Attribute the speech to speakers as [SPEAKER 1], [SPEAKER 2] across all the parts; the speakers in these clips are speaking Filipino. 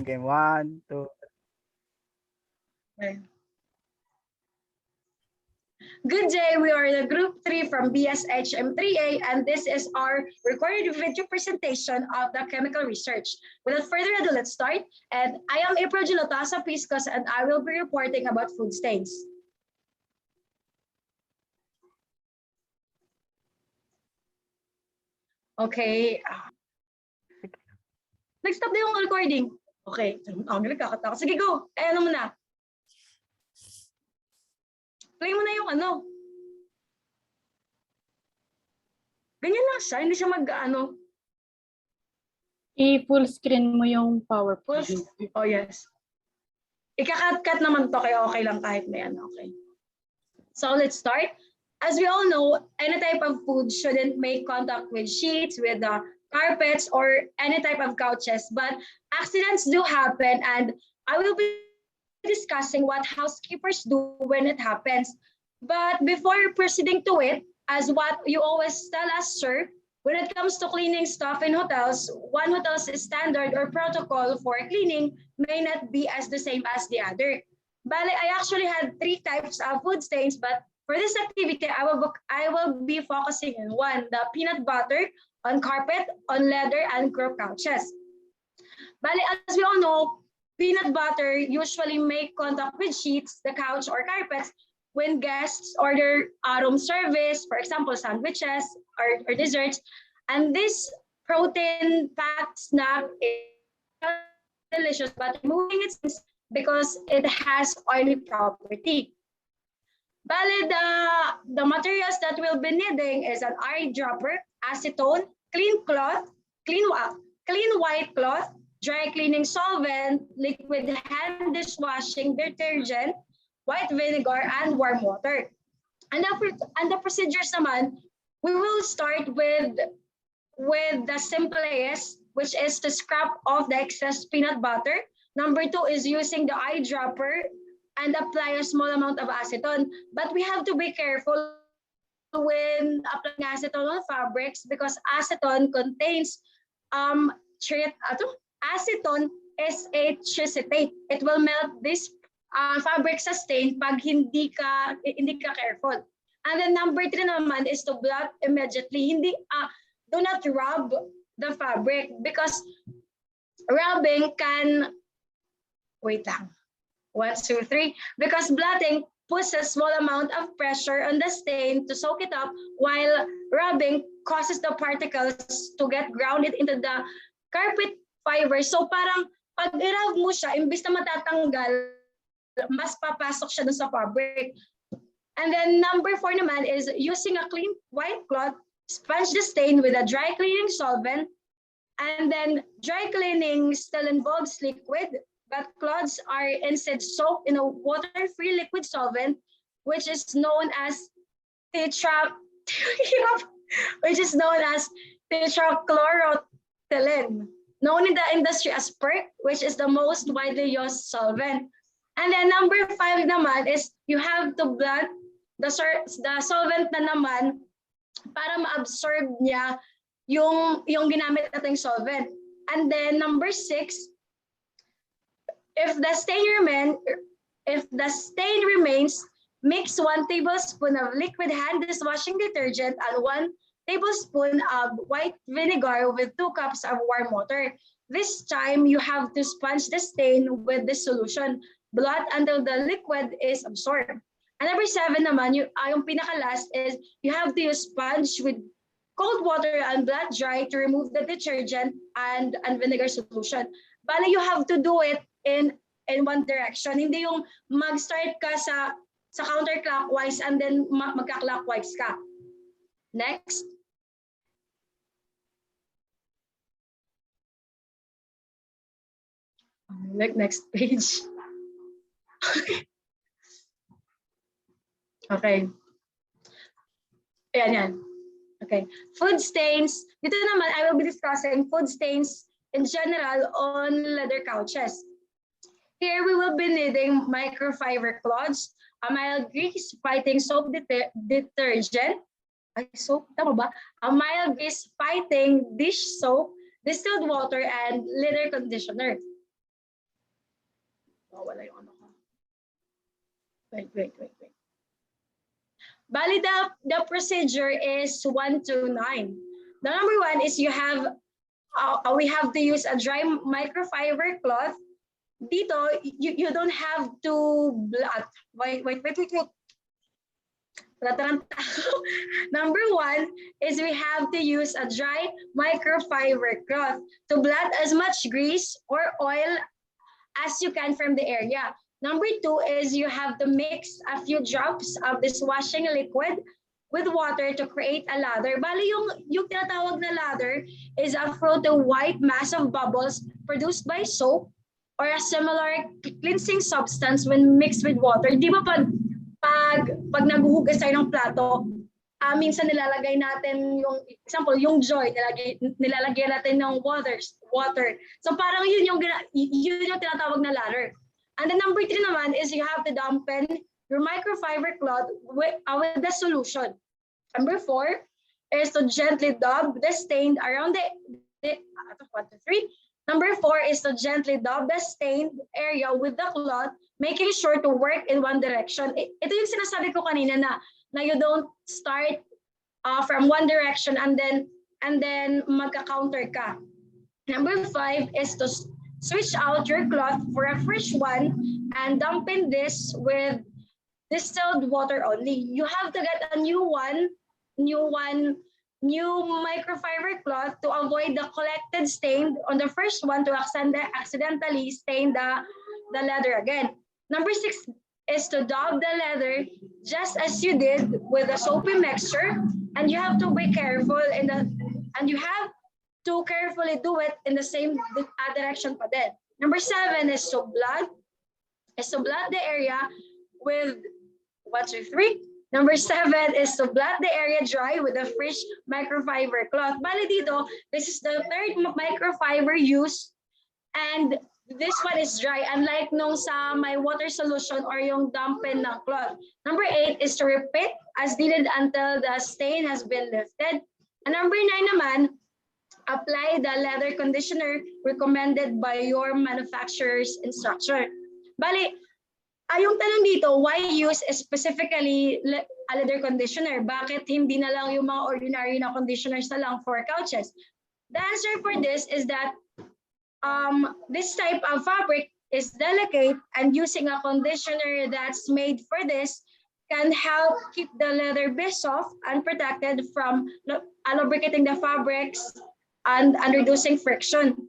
[SPEAKER 1] Okay, 1, 2.
[SPEAKER 2] Okay. Good day, we are the group 3 from BSHM3A, and this is our recorded video presentation of the chemical research. Without further ado, let's start. And I am April Gilotasa Piscos, and I will be reporting about food stains. Okay. Nag-stop na yung recording. Okay. Ang nagkakatawa. Sige, go. Ano mo na? Play mo na yung ano. Ganyan lang siya. Hindi siya mag-ano.
[SPEAKER 3] I-full screen mo yung PowerPoint.
[SPEAKER 2] Oh, yes. Ika-cut-cut naman to kaya okay lang kahit may ano. Okay. So let's start. As we all know, any type of food shouldn't make contact with sheets, with the carpets, or any type of couches, but accidents do happen, and I will be discussing what housekeepers do when it happens. But before proceeding to it, as what you always tell us, sir, when it comes to cleaning stuff in hotels, one hotel's standard or protocol for cleaning may not be as the same as the other. Bale, I actually had 3 types of food stains, but for this activity, I will be focusing on 1, the peanut butter on carpet, on leather, and crow couches. Bale, as we all know, peanut butter usually make contact with sheets, the couch, or carpets when guests order room service, for example, sandwiches or desserts. And this protein-packed snack is delicious, but removing it because it has oily property. Bale, the materials that we'll be needing is an eyedropper, acetone, clean cloth, clean white cloth, dry cleaning solvent, liquid hand dishwashing detergent, white vinegar, and warm water. And the procedures naman, we will start with the simplest, which is to scrap off the excess peanut butter. Number 2 is using the eyedropper and apply a small amount of acetone. But we have to be careful when applying acetone on fabrics because acetone contains acetone is a tricitate. It will melt this fabric sa stain pag hindi ka careful. And then number 3 naman is to blot immediately. Do not rub the fabric because rubbing can, wait lang, 1, 2, 3, because blotting puts a small amount of pressure on the stain to soak it up, while rubbing causes the particles to get grounded into the carpet fiber. So parang pag i-rub mo siya, imbis na matatanggal, mas papasok siya dun sa fabric. And then number 4 naman is using a clean white cloth, sponge the stain with a dry cleaning solvent, and then dry cleaning still involves liquid, but cloths are instead soaked in a water-free liquid solvent, which is known as tetrachloroethylene, known in the industry as PERC, which is the most widely used solvent. And then number 5 naman is you have to blot the solvent na naman para ma-absorb niya yung ginamit nating solvent. And then number 6, if the stain remains, mix 1 tablespoon of liquid hand dishwashing detergent and 1 tablespoon of white vinegar with 2 cups of warm water. This time, you have to sponge the stain with this solution. Blot until the liquid is absorbed. And number 7 naman, yung pinaka-last is you have to use sponge with cold water and blot dry to remove the detergent and vinegar solution. Bale, you have to do it in one direction. Hindi yung mag-start ka sa counterclockwise and then magka-clockwise ka. Next. Next page. Okay. Yan. Okay. Food stains. Dito naman, I will be discussing food stains in general on leather couches. Here we will be needing microfiber cloths, a mild grease fighting soap detergent, soap, tama ba? A mild grease fighting dish soap, distilled water, and leather conditioner. Oh, wala yung ano ko. Wait. Bali, the procedure is 1 to 9. The number 1 is we have to use a dry microfiber cloth. Dito, you don't have to blot. Wait. Number 1 is we have to use a dry microfiber cloth to blot as much grease or oil as you can from the area. Number 2 is you have to mix a few drops of this washing liquid with water to create a lather. Bali, yung tinatawag na lather is a floating white mass of bubbles produced by soap or a similar cleansing substance when mixed with water. Di ba pag naghuhugas tayo ng plato, minsan nilalagay natin yung Joy, nilalagay natin ng water. So parang yun yung tinatawag na lather. And then number 3 naman is you have to dampen your microfiber cloth with the solution. Number 4 is to gently dab the stain around the 1, 2, 3. Number 4 is to gently dab the stained area with the cloth, making sure to work in one direction. Ito yung sinasabi ko kanina na you don't start from one direction and then magka-counter ka. Number 5 is to switch out your cloth for a fresh one and dampen this with distilled water only. You have to get a new microfiber cloth to avoid the collected stain on the first one to accidentally stain the leather again. Number 6 is to dab the leather just as you did with the soapy mixture, and you have to be careful and you have to carefully do it in the same direction pa din. Number 7 is to blot the area with 1, 2, 3. Number 7 is to blot the area dry with a fresh microfiber cloth. Bali dito, this is the third microfiber use, and this one is dry, unlike nung sa my water solution or yung dampen ng cloth. Number 8 is to repeat as needed until the stain has been lifted. And number 9 naman, apply the leather conditioner recommended by your manufacturer's instructor. Bali, yung tanong dito, why use specifically a leather conditioner? Bakit hindi na lang yung mga ordinary na conditioners na lang for couches? The answer for this is that this type of fabric is delicate, and using a conditioner that's made for this can help keep the leather bit soft and protected from lubricating the fabrics and reducing friction.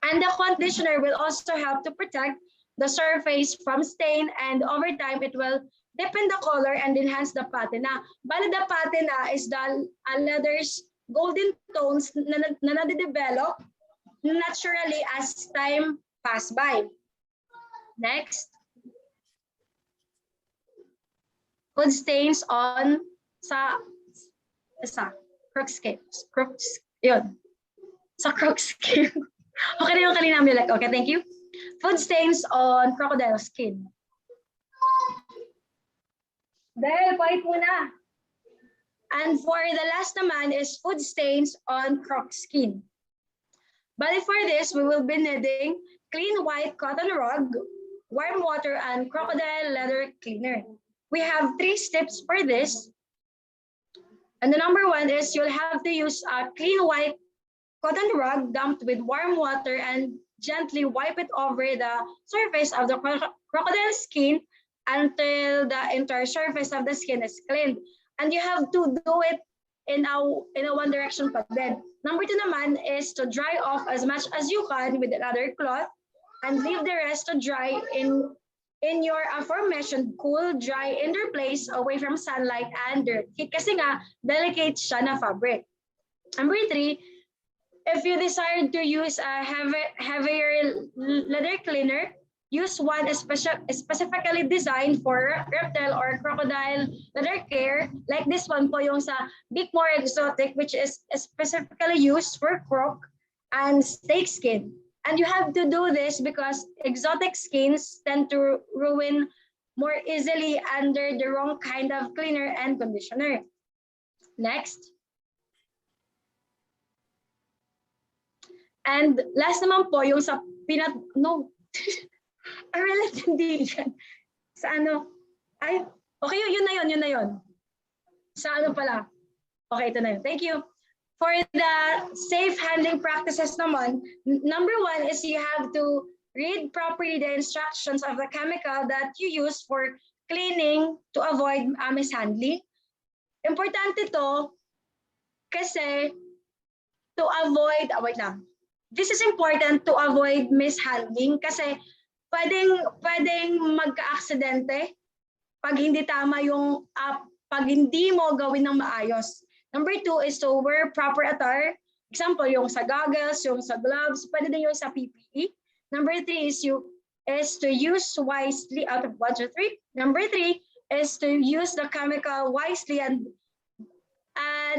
[SPEAKER 2] And the conditioner will also help to protect the surface from stain, and over time it will deepen the color and enhance the patina. Bali, the patina is the leather's golden tones na nade-develop naturally as time pass by. Next. Food stains on sa crook skin. Yun. Sa crook skin. Okay na yung kanina like, okay, thank you. Food stains on crocodile skin. Dahil, quiet muna. And for the last naman is food stains on crook skin. But for this, we will be needing clean white cotton rag, warm water, and crocodile leather cleaner. We have 3 steps for this. And the number 1 is you'll have to use a clean white cotton rag dumped with warm water and gently wipe it over the surface of the crocodile skin until the entire surface of the skin is cleaned. And you have to do it in a one direction pa din. Number 2 naman is to dry off as much as you can with another cloth and leave the rest to dry in your aforementioned cool, dry, indoor place away from sunlight and dirt. Kasi nga, delicate siya na fabric. Number 3, if you desire to use a heavier leather cleaner, use one specifically designed for reptile or crocodile leather care, like this one po yung sa Big More Exotic, which is specifically used for croc and snake skin. And you have to do this because exotic skins tend to ruin more easily under the wrong kind of cleaner and conditioner. Next. And last naman po yung sa relative hindi yan. Sa ano? Ay, okay, yun na yun. Sa ano pala? Okay, ito na yun. Thank you. For the safe handling practices naman, number 1 is you have to read properly the instructions of the chemical that you use for cleaning to avoid mishandling. Importante to kasi to avoid, wait lang. This is important to avoid mishandling kasi pwedeng magka-aksidente pag hindi tama yung pag hindi mo gawin ng maayos. Number 2 is to wear proper attire. Example, yung sa goggles, yung sa gloves, pwede din yung sa PPE. Number 3 is to use wisely out of 1, 2, 3. Number 3 is to use the chemical wisely and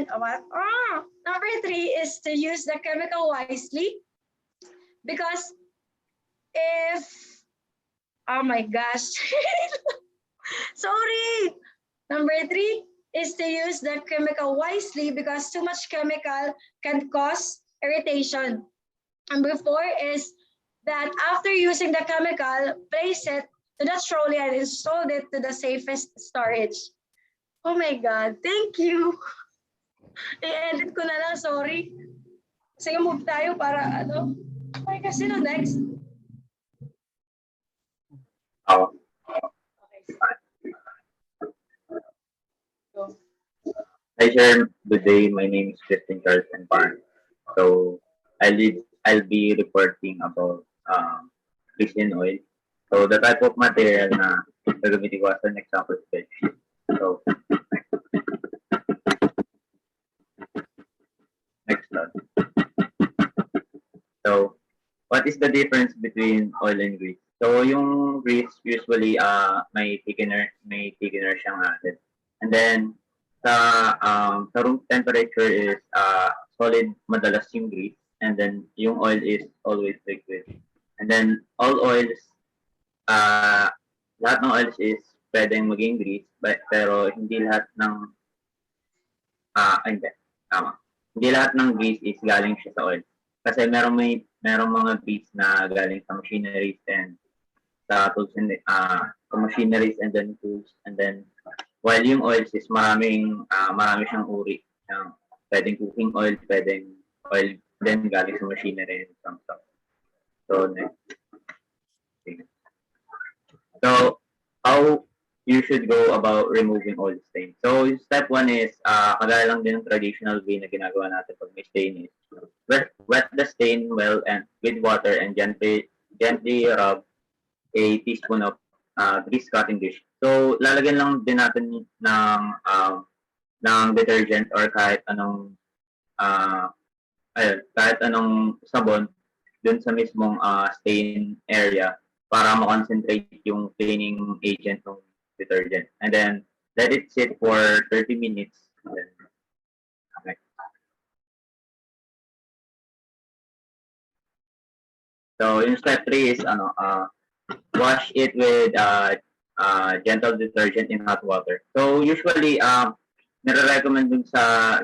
[SPEAKER 2] number 3 is to use the chemical wisely because if oh my gosh sorry, number 3 is to use the chemical wisely because too much chemical can cause irritation. Number 4 is that after using the chemical, place it to the trolley and install it to the safest storage. Oh my God, thank you. I-edit ko na lang, sorry. Sige, move tayo para ano. Okay, kasi no, next.
[SPEAKER 1] Oh.
[SPEAKER 2] Okay. Go.
[SPEAKER 1] Hi, sir. Good day. My name is Justin Carlson Parn. So, I'll be reporting about Christian oil. So, the type of material na gagamitin ko as an example spreadsheet. So, next slide. So, what is the difference between oil and grease? So, yung grease usually may thickener siyang added. And then sa room temperature is solid madalas yung grease, and then yung oil is always liquid. And then all oils lahat ng oils is pwedeng maging grease, pero hindi lahat ng hindi tama. Hindi lahat ng grease is galing siya sa oil. Kasi merong mga grease na galing sa machineries and sa tools and sa machineries and then tools, and then while yung oils is marami siyang uri. Pwedeng cooking oil, pwedeng oil then galing sa machinery and some stuff. So next. So how you should go about removing oil stain. So step 1 is kagaya lang din ng traditional way na ginagawa natin pag may stain is wet the stain well and with water and gently rub a teaspoon of grease cutting dish. So lalagyan lang din natin ng detergent or kahit anong sabon dun sa mismong stain area para ma-concentrate yung cleaning agent ng detergent. And then let it sit for 30 minutes. And then, okay. So yung step 3 is wash it with gentle detergent in hot water. So usually nire-recommend dun sa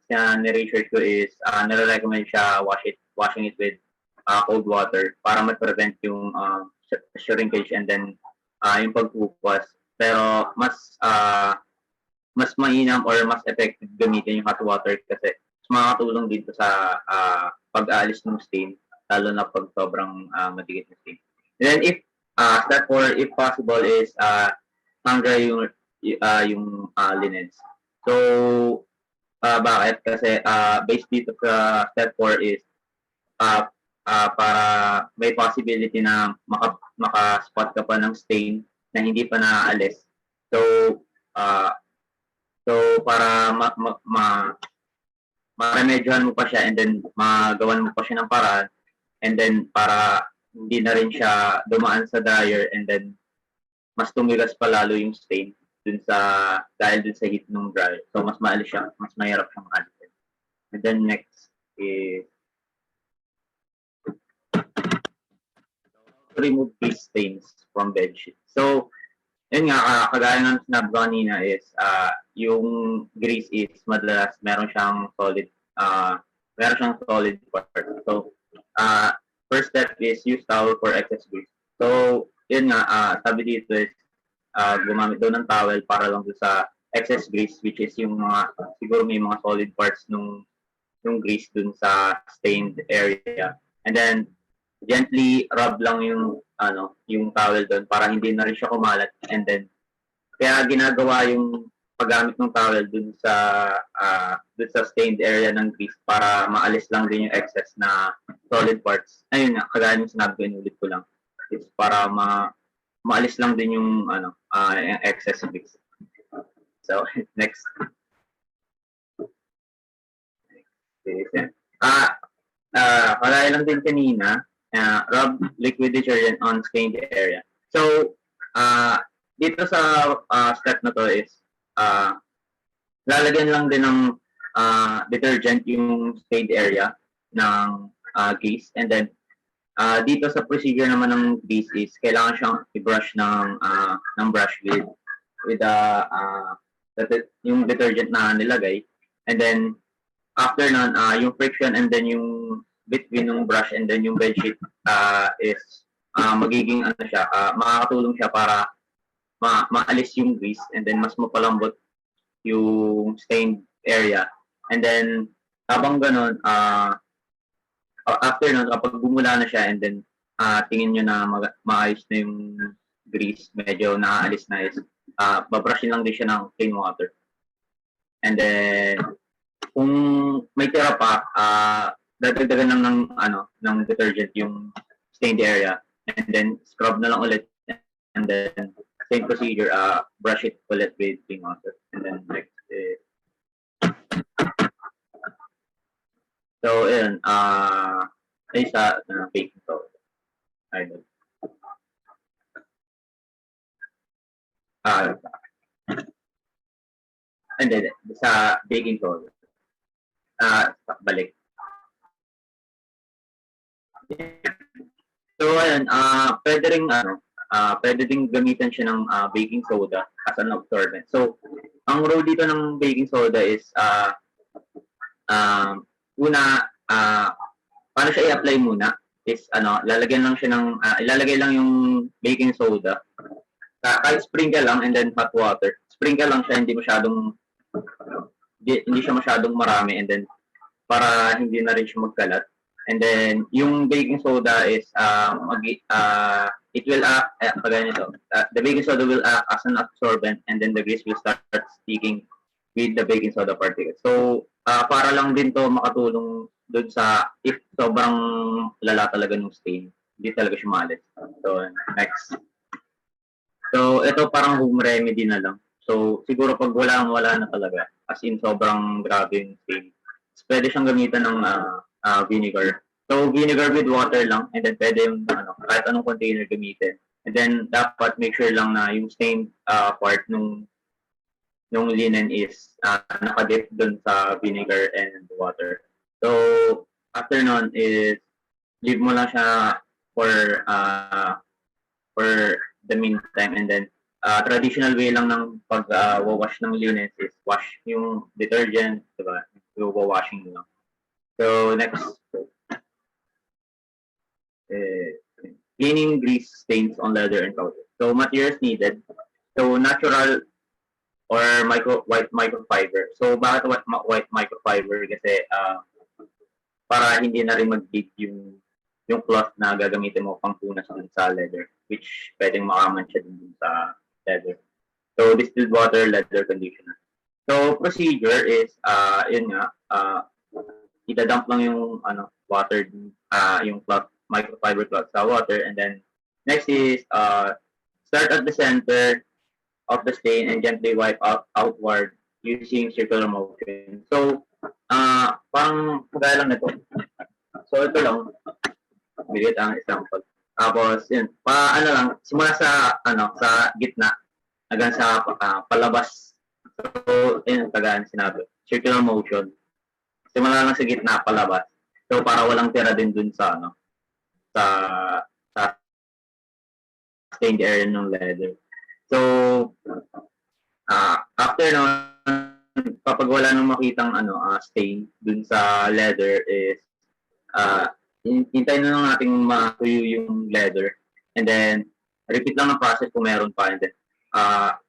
[SPEAKER 1] ni-research ko is nire-recommend siya washing it with cold water para ma-prevent yung shrinkage and then yung pagpupas. Pero mas mainam or mas effective gamitin yung hot water kasi mas makakatulong dito sa pag-aalis ng stain, lalo na pag sobrang madikit na stain. And then if step 4, if possible, is hang dry yung linens. So bakit? Kasi based dito sa step 4 is para may possibility na maka-spot ka pa ng stain na hindi pa naaalis. So para ma-remedyohan mo pa siya and then magawan mo pa siya ng paraan, and then para hindi na rin siya dumaan sa dryer and then mas tumigas pa lalo yung stain dahil dun sa heat ng dryer. So mas maalis siya, mas mahirap siyang alisin. And then next is remove these stains from bedsheet. So yun nga, kagaya ng sinabi ko kanina is yung grease is madalas meron siyang solid part. So first step is use towel for excess grease. So yun nga, sabi dito is gumamit daw ng towel para lang doon sa excess grease, which is yung mga, siguro may mga solid parts yung grease dun sa stained area. And then, gently rub lang yung towel doon para hindi na rin siya kumalat. And then, kaya ginagawa yung paggamit ng towel dun sa stained area ng grease para maalis lang din yung excess na solid parts. Ayun nga, kagaya ng sinabi ko, inulit ko lang. It's para maalis lang din yung yung excess grease. So, next. Kagaya lang din kanina, rub liquid detergent on stained area. So, dito sa step na to is, lalagyan lang din ng detergent yung stained area ng grease. And then, dito sa procedure naman ng grease is, kailangan siyang i-brush ng brush with yung detergent na nilagay. And then, after nun, yung friction and then yung between yung brush and then yung bedsheet is magiging makakatulong siya para maalis yung grease and then mas mapalambot yung stained area. And then, habang ganun, after nun, kapag bumula na siya and then tingin nyo na maayos na yung grease, medyo naaalis na is, babrushin lang din siya ng clean water. And then, kung may tira pa, dadagdagan lang ng detergent yung stained area and then scrub na lang ulit and then same procedure, brush it ulit with clean water. And then next is, so yun, ay sa baking soda. Ayun. And then sa baking soda. Balik. So ayun, pwede ding gamitan siya ng baking soda as an absorbent. So ang role dito ng baking soda is una, paano siya i-apply muna is lalagyan lang siya ng ilalagay lang yung baking soda. Kahit sprinkle lang and then hot water. Sprinkle lang siya, hindi siya masyadong marami and then para hindi na rin siya magkalat. And then yung baking soda is it will act the baking soda will act as an absorbent and then the grease will start sticking with the baking soda particles. So para lang din to makatulong doon sa if sobrang lala talaga ng stain, hindi talaga siya maalis. So next. So ito parang home remedy na lang. So siguro pag wala na talaga, as in sobrang grabe yung stain, pwede siyang gamitan ng vinegar. So vinegar with water lang and then pwede yung kahit anong container gamitin. And then dapat make sure lang na yung stained part nung linen is nakadip dun sa vinegar and water. So after nun is leave mo lang siya for the meantime and then traditional way lang ng pag-wash ng linen is wash yung detergent, diba? So, washing lang. So, next. Cleaning grease stains on leather and powder. So, materials needed. So, natural or white microfiber. So, bakit white microfiber? Kasi para hindi na rin mag-dig yung cloth na gagamitin mo pang punas dun sa leather, which pwedeng makaman siya dun sa leather. So, distilled water, leather conditioner. So, procedure is, yun nga, idadump lang yung water, yung cloth, microfiber cloth sa water, and then next is start at the center of the stain and gently wipe outward using circular motion. So, parang kagaya lang nito. So, ito lang, bilit ang example. Tapos, yun, lang, simula sa gitna, hanggang sa palabas. So, yun, kagaya sinabi, circular motion. Simula lang sa gitna, palabas. So, para walang tira din dun sa stained area ng leather. So, after nun, kapag wala nang makitang stain dun sa leather is, hintayin na lang natin matuyo yung leather. And then, repeat lang ng process kung meron pa. And then,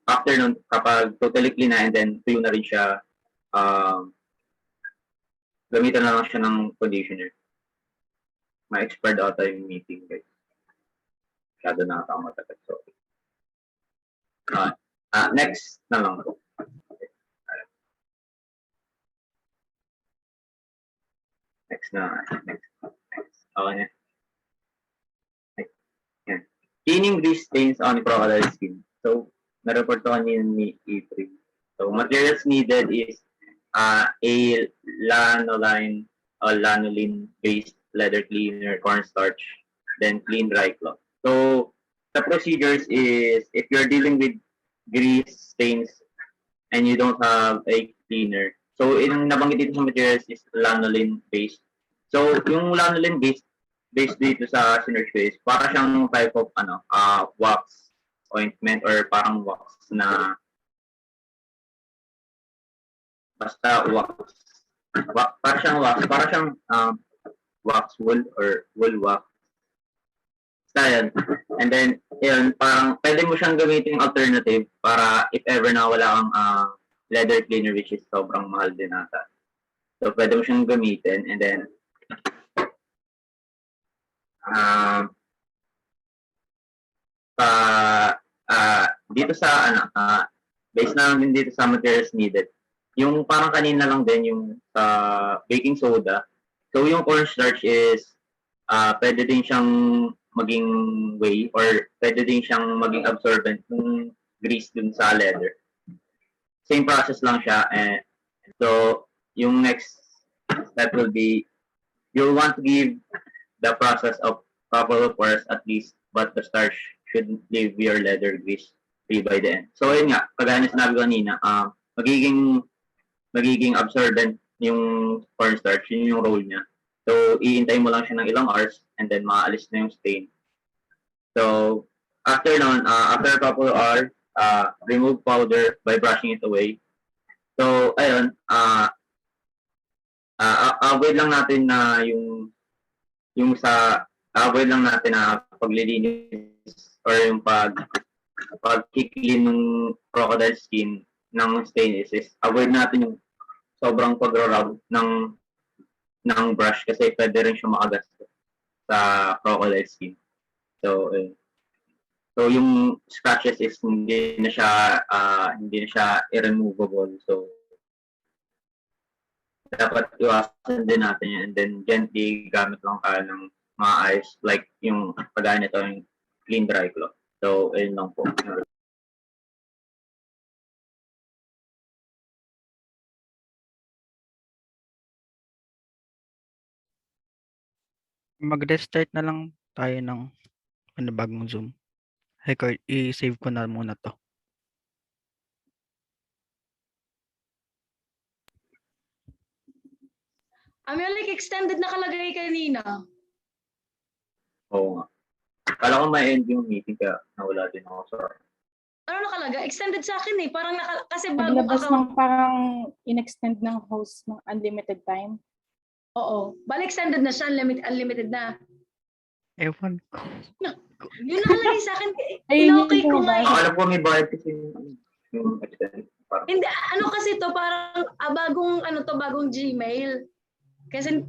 [SPEAKER 1] after nun, kapag totally clean na and then tuyo na rin siya, gamitan na lang siya ng conditioner. Ma-expired ata yung meeting, guys. Masyado na ata ako matagal. So, next na lang. Next na. Next. Okay na. Yan. Cleaning grease stains on crocodile skin. So, na-report ko kanina ni E3. So, materials needed is a lanolin or lanolin-based leather cleaner, cornstarch, then clean dry cloth. So, the procedures is if you're dealing with grease stains and you don't have a cleaner. So, yung nabanggit dito sa materials is lanolin-based. So, yung lanolin-based dito sa sinerge ko is para siyang type of wax ointment or parang wax na basta wax. Para siyang wax wool or wool wax. Basta yan. And then, yun, parang pwede mo siyang gamitin alternative para if ever na wala kang leather cleaner which is sobrang mahal din ata. So, pwede mo siyang gamitin and then dito sa based na lang din dito sa materials needed. Yung parang kanina lang din yung baking soda. So yung cornstarch is pwede din siyang maging whey or pwede din siyang maging absorbent ng grease dun sa leather. Same process lang siya. And so yung next step will be you'll want to give the process of couple of hours at least, but the starch should leave your leather grease free by the end. So yun nga, kagaya na sinabi ko kanina, magiging absorbent yung cornstarch, yun yung role niya. So iintay mo lang siya ng ilang hours and then maalis na yung stain. So after nun, after a couple of hours, remove powder by brushing it away. So ayun, avoid lang natin na yung sa avoid lang natin na paglilinis or yung pag-clean ng crocodile skin ng stain is avoid natin yung sobrang pag-rub ng brush kasi pwede rin siya makagas sa crocodile skin. So yung scratches is hindi na siya irremovable. So dapat iwasan din natin yan and then gently gamit lang tayo ng mga ice like yung pagaya nito yung clean dry cloth. So, ayun lang po.
[SPEAKER 4] Mag-restart na lang tayo ng bagong Zoom. Record, i-save ko na muna to.
[SPEAKER 2] Like extended nakalagay kanina.
[SPEAKER 1] Oo nga. Kala ko may end yung meeting kaya nawala din ako sa
[SPEAKER 2] Ano nakalagay? Extended sa akin eh. Parang kasi bago
[SPEAKER 3] Naglabas
[SPEAKER 2] account.
[SPEAKER 3] ng parang in-extend ng host ng unlimited time.
[SPEAKER 2] Oo. Bali extended na siya. Unlimited na.
[SPEAKER 4] Ewan ko.
[SPEAKER 2] Yun nakalagay sa akin.
[SPEAKER 3] Ayun yung
[SPEAKER 2] Okay ko nga eh.
[SPEAKER 1] alam ko may bayad kasi yung extended.
[SPEAKER 2] Hindi, kasi to parang bagong Gmail. Kasi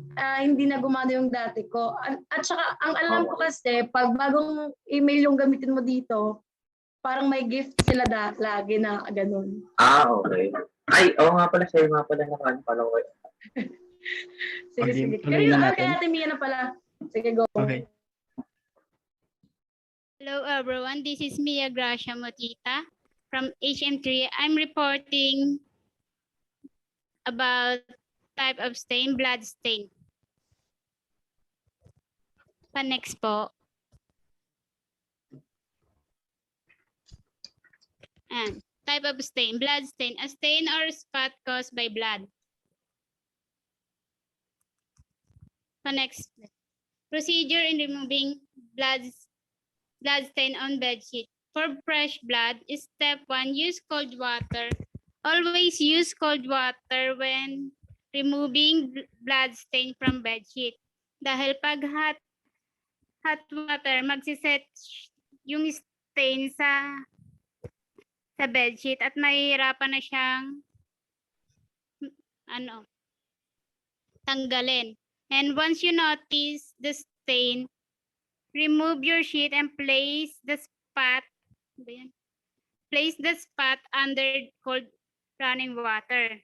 [SPEAKER 2] hindi na gumana yung dati ko. At saka ang alam ko kasi pag bagong email yung gamitin mo dito, parang may gift sila lagi na ganun.
[SPEAKER 1] Okay. Ay, nga pala sa'yo nga pala nakakala ko.
[SPEAKER 2] Sige,
[SPEAKER 4] Okay,
[SPEAKER 2] sige.
[SPEAKER 4] tuloy na natin.
[SPEAKER 2] Kaya Ate Mia na pala. Sige, go.
[SPEAKER 4] Okay.
[SPEAKER 5] Hello everyone, this is Mia Gracia Motita from HM3. I'm reporting about type of stain, blood stain. Next po. And type of stain, blood stain, a stain or spot caused by blood. Next, procedure in removing blood stain on bedsheet. For fresh blood, step 1, use cold water. Always use cold water when removing blood stain from bedsheet. Dahil pag hot water, magsiset yung stain sa bedsheet at mahihirapan na siyang ano, tanggalin. And once you notice the stain, remove your sheet and place the spot under cold running water.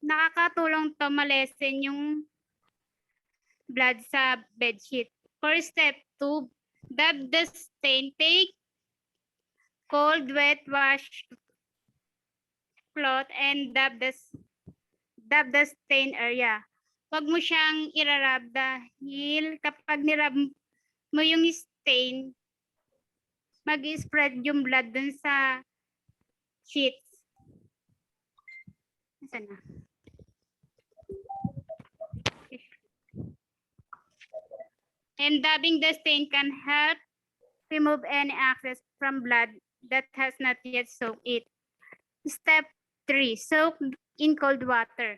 [SPEAKER 5] Nakakatulong to malesen yung blood sa bedsheet. For step 2, dab the stain. Take cold wet wash cloth and dab the stain area. Huwag mo siyang irarab dahil kapag nirab mo yung stain, mag-spread yung blood dun sa sheets. Nasaan na? And dabbing the stain can help remove any excess from blood that has not yet soaked it. Step 3, soak in cold water.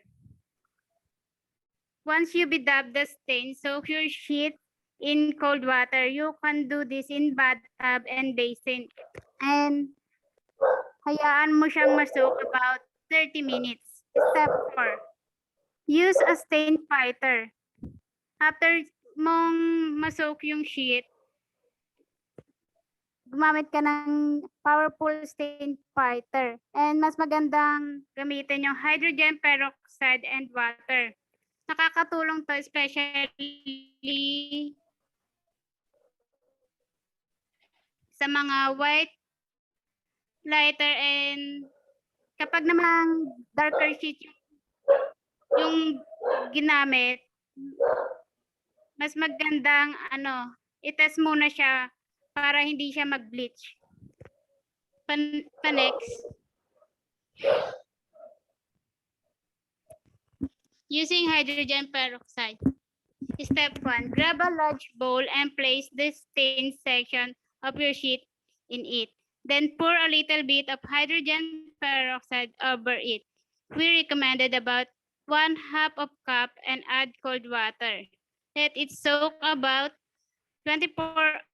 [SPEAKER 5] Once you dab the stain, soak your sheet in cold water. You can do this in bathtub and basin. And hayaan mo siyang ma-soak about 30 minutes. Step 4, use a stain fighter. After mong ma-soak yung sheet, gumamit ka ng powerful stain fighter. And mas magandang gamitin yung hydrogen peroxide and water. Nakakatulong to especially sa mga white lighter and kapag namang darker sheet yung ginamit, mas magandang i-test muna siya para hindi siya mag-bleach. Next. Using hydrogen peroxide. Step 1, grab a large bowl and place the stain section of your sheet in it. Then pour a little bit of hydrogen peroxide over it. We recommended about 1/2 cup and add cold water. Let it soak about 24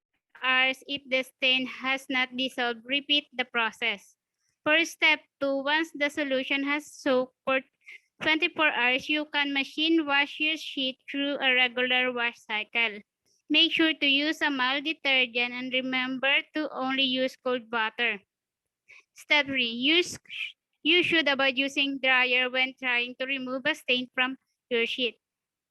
[SPEAKER 5] hours. If the stain has not dissolved, repeat the process. For step 2, once the solution has soaked for 24 hours, you can machine wash your sheet through a regular wash cycle. Make sure to use a mild detergent and remember to only use cold water. Step 3, you should avoid using dryer when trying to remove a stain from your sheet.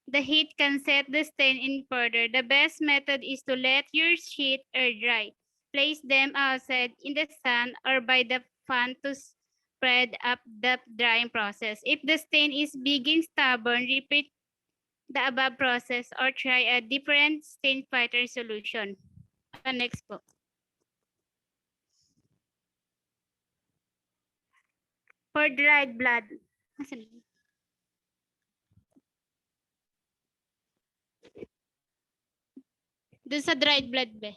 [SPEAKER 5] The heat can set the stain in further. The best method is to let your sheet air dry. Place them outside in the sun or by the fan to spread up the drying process. If the stain is begin stubborn, repeat the above process or try a different stain fighter solution. Next po. For dried blood. Asan yun? Doon sa dried blood be.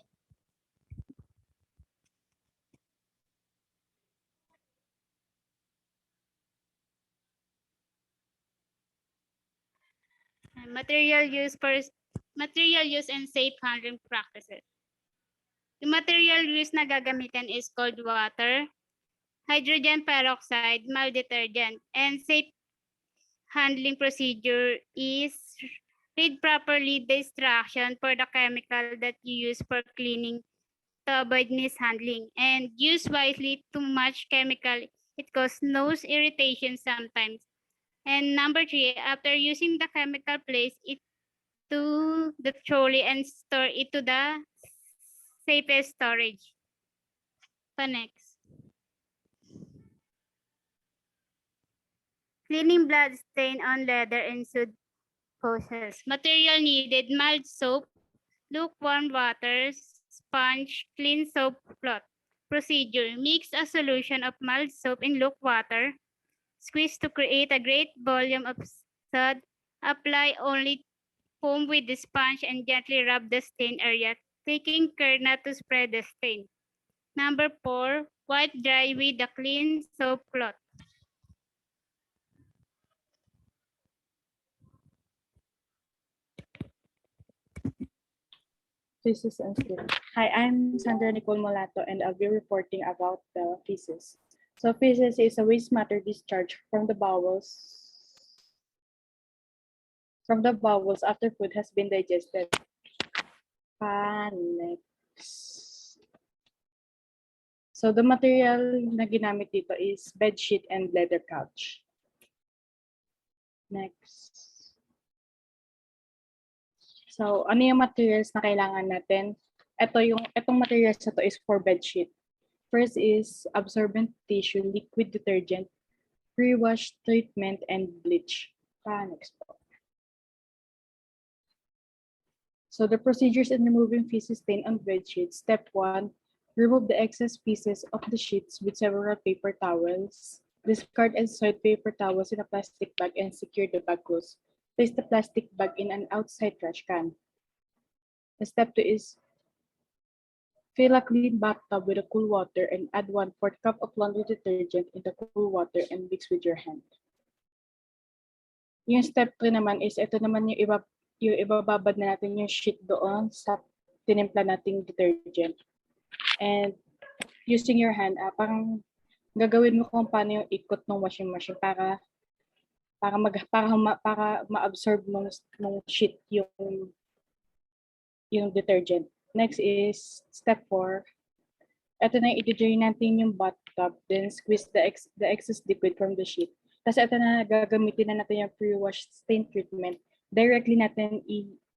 [SPEAKER 5] Material use and safe handling practices. The material use na gagamitin is cold water, hydrogen peroxide, mild detergent, and safe handling procedure is read properly the instruction for the chemical that you use for cleaning to avoid mishandling, and use wisely. Too much chemical, it causes nose irritation sometimes. And number 3, after using the chemical, place it to the trolley and store it to the safest storage. Next. Cleaning blood stain on leather and suit hoses. Material needed: mild soap, lukewarm water, sponge, clean soap cloth. Procedure: mix a solution of mild soap in lukewarm water. Squeeze to create a great volume of sud. Apply only foam with the sponge and gently rub the stain area, taking care not to spread the stain. Number 4, wipe dry with a clean soap cloth.
[SPEAKER 3] Feces and slip. Hi, I'm Sandra Nicole Molato and I'll be reporting about the feces. So feces is a waste matter discharge from the bowels after food has been digested. Next. So the material na ginamit dito is bedsheet and leather couch. Next. So ano yung materials na kailangan natin? Itong materials na to is for bedsheet. First is absorbent tissue, liquid detergent, pre-wash treatment, and bleach. Next po. So the procedures in removing feces stain on bedsheets. Step 1, remove the excess pieces of the sheets with several paper towels. Discard and soiled paper towels in a plastic bag and secure the bag close. Place the plastic bag in an outside trash can. The step 2 is fill a clean bathtub with a cool water and add 1/4 cup of laundry detergent in the cool water and mix with your hand. Yung step 3 naman is ito naman yung ibababad na natin yung sheet doon sa tinimpla nating detergent. And using your hand, parang gagawin mo kung paano yung ikot ng washing machine para ma-absorb ng sheet yung detergent. Next is step 4. Ito na i-drain natin yung bathtub, then squeeze the excess liquid from the sheet. Tapos ito na gagamitin na natin yung pre-wash stain treatment. Directly natin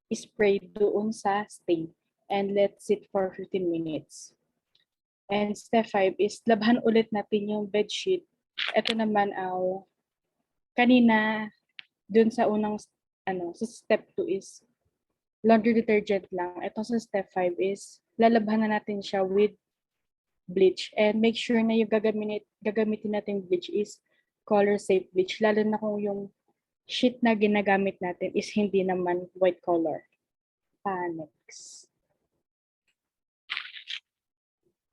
[SPEAKER 3] i-spray doon sa stain and let sit for 15 minutes. And step 5 is labhan ulit natin yung bedsheet. Ito naman kanina dun sa unang sa step 2 is laundry detergent lang. Ito sa step 5 is lalabhan na natin siya with bleach and make sure na yung gagamitin natin bleach is color safe bleach, lalo na kung yung sheet na ginagamit natin is hindi naman white color. Next.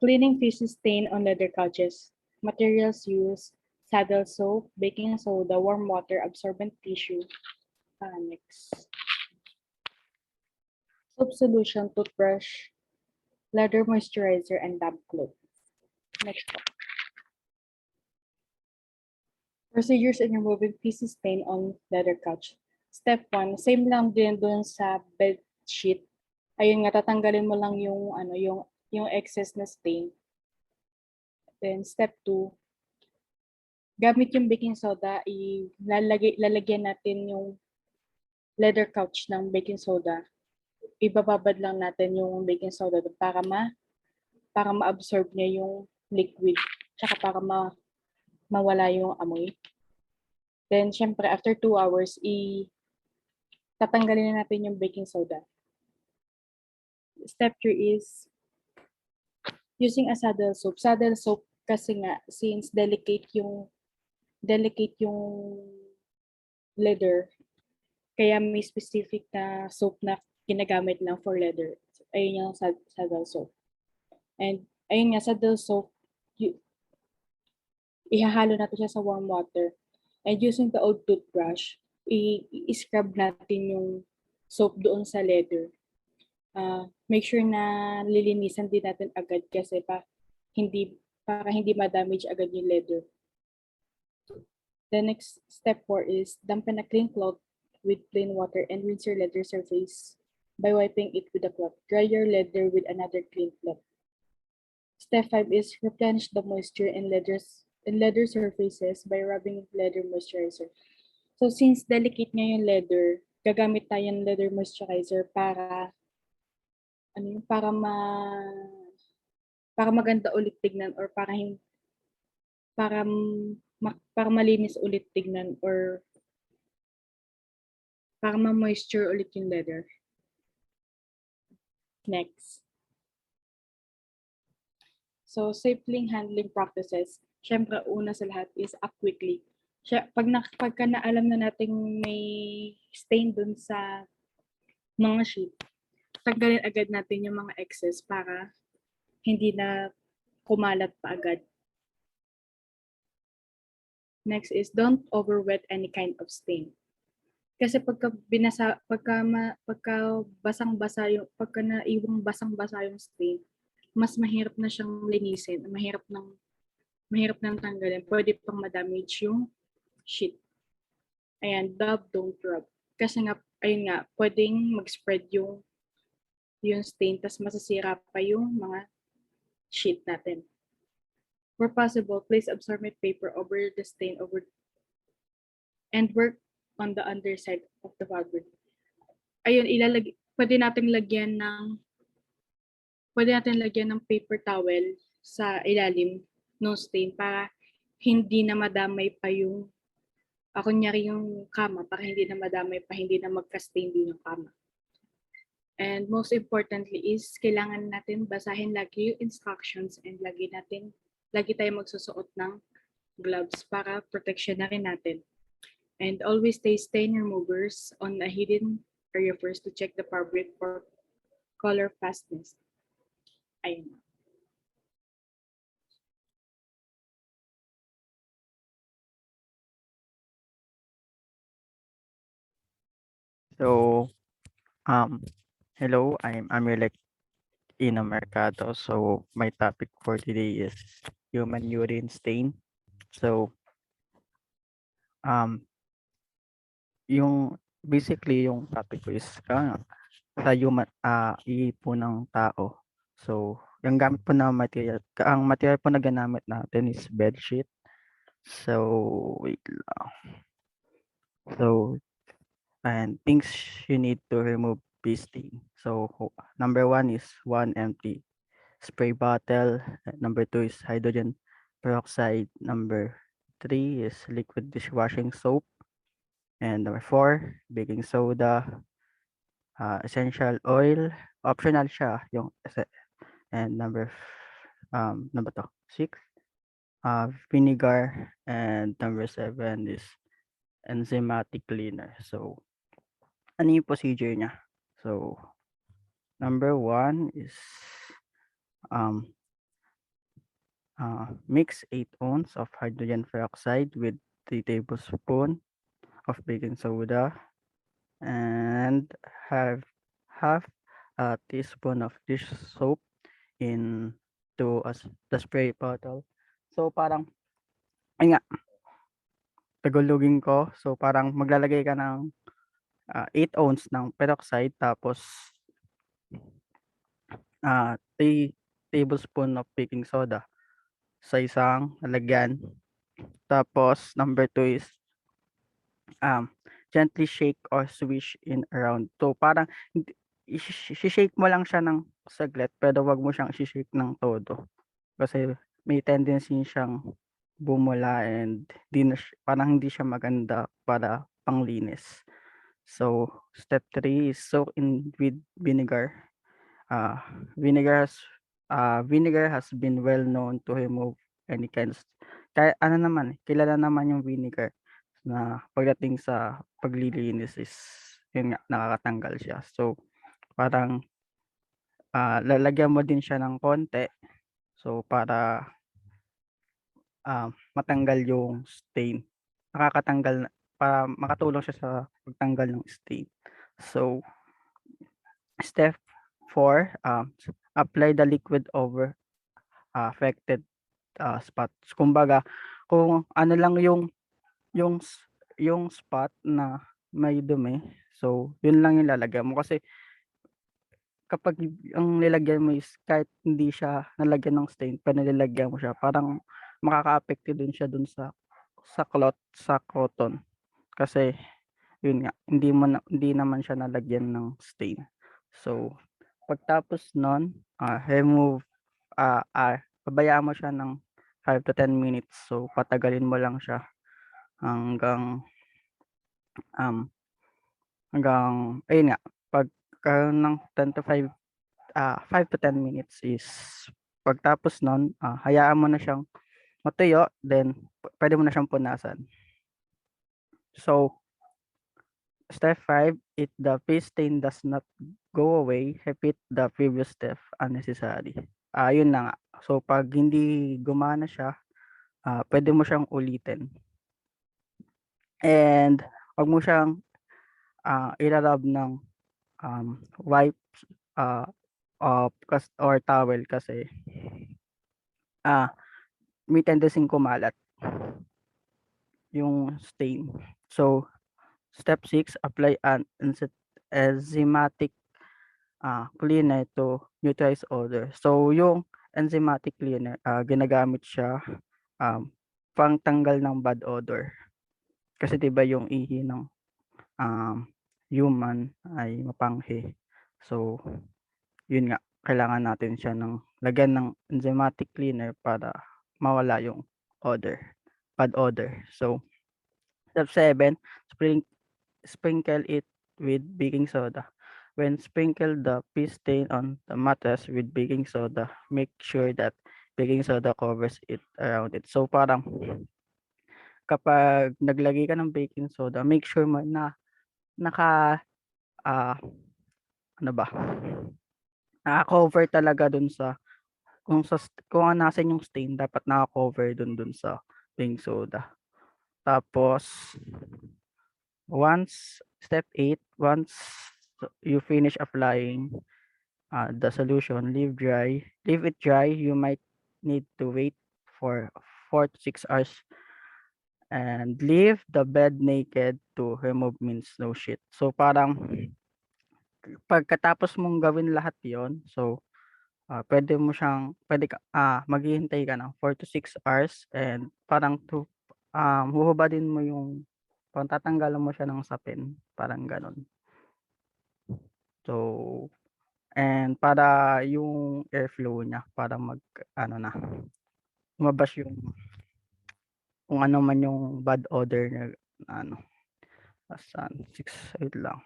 [SPEAKER 3] Cleaning feces stain on leather couches. Materials used: saddle soap, baking soda, warm water, absorbent tissue. Next. Soap solution, toothbrush, leather moisturizer, and damp cloth. Next. Procedures in removing feces stain on leather couch. Step 1, same lang din doon sa bed sheet. Ayun nga, tatanggalin mo lang yung excess na stain. Then step 2, gamit yung baking soda, lalagyan natin yung leather couch ng baking soda. Ibababad lang natin yung baking soda para ma-absorb niya yung liquid, tsaka para mawala yung amoy. Then syempre after 2 hours, tatanggalin na natin yung baking soda. Step 3 is using a saddle soap. Saddle soap kasi nga since delicate yung leather, kaya may specific na soap na ginagamit lang for leather. Ayun yung saddle soap. And ayun nga, saddle soap, ihahalo natin siya sa warm water. And using the old toothbrush, i-scrub natin yung soap doon sa leather. Make sure na lilinisan din natin agad kasi para hindi ma-damage agad yung leather. The next step 4 is dampen a clean cloth with plain water and rinse your leather surface by wiping it with a cloth. Dry your leather with another clean cloth. Step 5 is replenish the moisture in leather surfaces by rubbing leather moisturizer. So since delicate nga yung leather, gagamit tayo ng leather moisturizer para maganda ulit tignan or para malinis ulit tignan or para ma-moisture ulit yung leather. Next. So, safely handling practices. Syempre, una sa lahat is act quickly. Pagka naalam na natin may stain dun sa mga sheet, tanggalin agad natin yung mga excess para hindi na kumalat pa agad. Next is don't overwet any kind of stain. Kasi pagka basang-basa yung, pagka naiwang basang-basa yung stain, mas mahirap na siyang linisin, mahirap nang tanggalin. Pwede pang ma-damage yung sheet. Ayan, dab, don't rub. Kasi nga, ayun nga, pwedeng mag-spread yung stain, tas masasira pa yung mga sheet natin. Where possible, place absorbent paper over the stain and work on the underside of the fabric. Ayun, pwede natin lagyan ng paper towel sa ilalim ng stain para hindi na madamay pa yung, kunyari yung kama, para hindi na madamay pa, hindi na magka-stain din yung kama. And most importantly is, kailangan natin basahin lagi yung instructions and lagi tayo magsusuot ng gloves para protection na rin natin. And always stay stain removers on a hidden area first to check the fabric for color fastness. Ayun.
[SPEAKER 4] So, hello, I'm Amirlek Ina Mercado. So, my topic for today is human urine stain. So, basically yung topic ko is sa human, ipo ng tao. So, yung gamit po na material, ang material po na ginamit natin is bedsheet. So, wait lang. So, and things you need to remove this stain. So, number 1 is 1 empty spray bottle. Number 2 is hydrogen peroxide. Number 3 is liquid dishwashing soap. And number 4, baking soda, essential oil. Optional siya yung and number 6, vinegar, and number 7 is enzymatic cleaner. So, ano yung procedure niya? So, number 1 is mix 8 ounces of hydrogen peroxide with 3 tablespoons of baking soda and have half a teaspoon of dish soap into the spray bottle. So parang, ay nga, tagulugin ko. So parang maglalagay ka ng 8 ounces ng peroxide tapos 3 tablespoon of baking soda sa isang lalagyan. Tapos number 2 is gently shake or swish in around. So parang i-shake mo lang siya ng saglit pero wag mo siyang i-shake ng todo. Kasi may tendency siyang bumula and parang hindi siya maganda para panglinis. So step 3 is soak in with vinegar. Vinegar has been well known to remove any kinds. Kaya kilala naman yung vinegar na pagdating sa paglilinis is yun nga, nakakatanggal siya. So parang lalagyan mo din siya ng konti. So para matanggal yung stain. Para makatulong siya sa pagtanggal ng stain. So step 4, apply the liquid over affected spots. Kumbaga, kung ano lang yung spot na may dumi, so yun lang yung lalagyan mo. Kasi kapag ang nilagyan mo is kahit hindi siya nalagyan ng stain, pero nilalagyan mo siya, parang makaka-apekto din siya dun sa cloth, sa cotton. Kasi yun nga, hindi naman siya nalagyan ng stain. So pagtapos nun, pabayaan mo siya ng 5 to 10 minutes. So patagalin mo lang siya hanggang ayun nga, pagkaroon ng 5 to 10 minutes is pagtapos nun, hayaan mo na siyang matuyo, then pwede mo na siyang punasan. So step 5, if the face stain does not go away, repeat the previous step unnecessary. Yun na nga. So pag hindi gumana siya, pwede mo siyang ulitin. And wag mo siyang irarab ng wipes or towel kasi may tendency kumalat yung stain. So, step 6, apply an enzymatic cleaner to neutralize odor. So, yung enzymatic cleaner, ginagamit siya pangtanggal ng bad odor. Kasi 'di ba yung ihi ng human ay mapanghi. So, yun nga, kailangan natin siya ng lagyan ng enzymatic cleaner para mawala yung bad odor. So, step 7, sprinkle it with baking soda. When sprinkle the pea stain on the mattress with baking soda, make sure that baking soda covers it around it. So, parang kapag naglagay ka ng baking soda, make sure mo na naka ano ba? Naka-cover talaga dun sa kung nasan yung stain dapat naka-cover dun sa baking soda. Tapos step 8, once you finish applying the solution, leave it dry. You might need to wait for 4 to 6 hours and leave the bed naked to remove means no shit. So parang pagkatapos mong gawin lahat 'yon, so maghihintay ka ng 4 to 6 hours and parang huhubadin mo yung tatanggalan mo siya ng sapin, parang gano'n. So, and para yung airflow niya para na, lumabas yung kung ano man yung bad odor na asan 6 wait lang.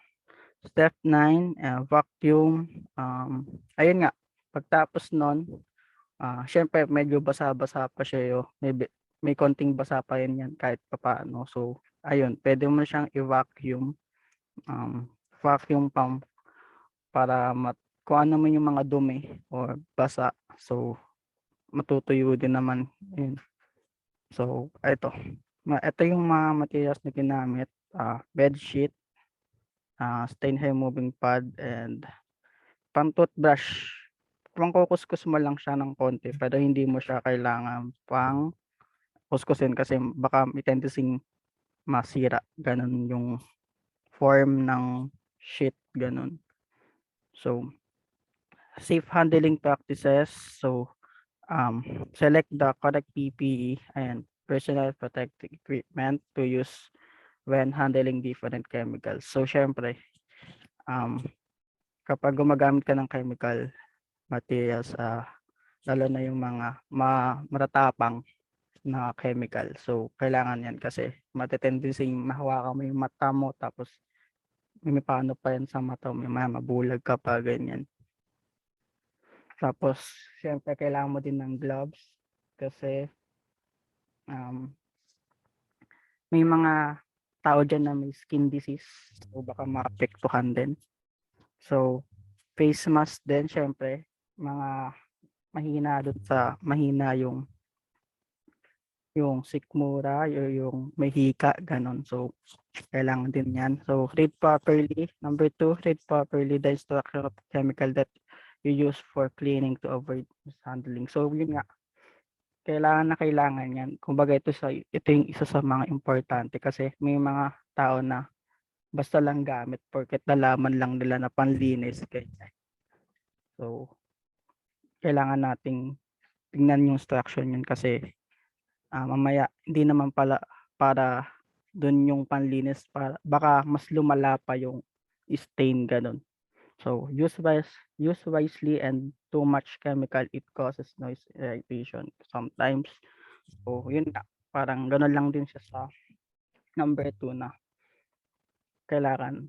[SPEAKER 4] Step 9, vacuum. Ayun nga, pagtapos nun, siyempre medyo basa-basa pa siya may konting basa pa rin yan kahit papaano. So, ayun, pwede mo siyang i-vacuum, vacuum pump para kung ano man yung mga dumi or basa. So, matutuyo din naman yun. So, ito yung mga materials na ginamit, bed sheet, stain removing pad, and pang-toothbrush. Pangkukuskus mo lang siya ng konti pero hindi mo siya kailangan pang kuskusin kasi baka may tendency masira. Ganun yung form ng sheet, ganun. So, safe handling practices. So, select the correct PPE and personal protective equipment to use when handling different chemicals. So, syempre, kapag gumagamit ka ng chemical materials, lalo na yung mga matatapang na chemical. So, kailangan yan kasi matetendency mahawakan mo yung mata mo tapos may paano pa yan sa mata mo, may mabulag ka pa, ganyan. Tapos, syempre, kailangan mo din ng gloves kasi may mga tao dyan na may skin disease o baka maapektuhan din. So, face mask din, syempre, mga mahina yung sikmura, yung may hika, ganon. So, kailangan din yan. So, read properly. Number 2, read properly the instruction of chemical that you use for cleaning to avoid mishandling. So, yun nga, kailangan yan. Kumbaga ito yung isa sa mga importante kasi may mga tao na basta lang gamit porket nalaman lang nila na panlinis. Ganyan. So, kailangan nating tingnan yung instruction yun kasi mamaya hindi naman pala para doon yung panlinis, para baka mas lumala pa yung stain, ganun. So use wisely, and too much chemical it causes noise irritation sometimes. So yun nga, parang ganun lang din siya sa number 2 na kailangan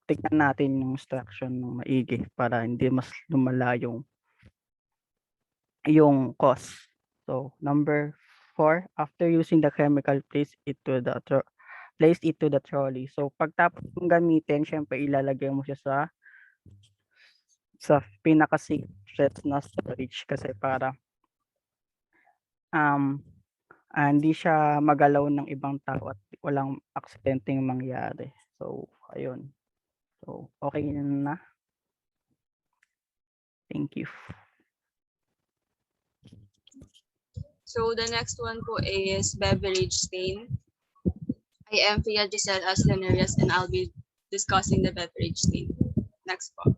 [SPEAKER 4] tignan natin yung instruction ng maigi para hindi mas lumala yung cause. So, number 4, after using the chemical, place it to the trolley. So, pagtapos mong gamitin, syempre ilalagay mo siya sa pinaka-safe na storage kasi para hindi siya magalaw ng ibang tao at walang aksidenteng mangyari. So, ayun. So, okay na. Thank you.
[SPEAKER 6] So the next one po is beverage stain. I am Fia Giselle Aslanerias and I'll be discussing the beverage stain. Next po.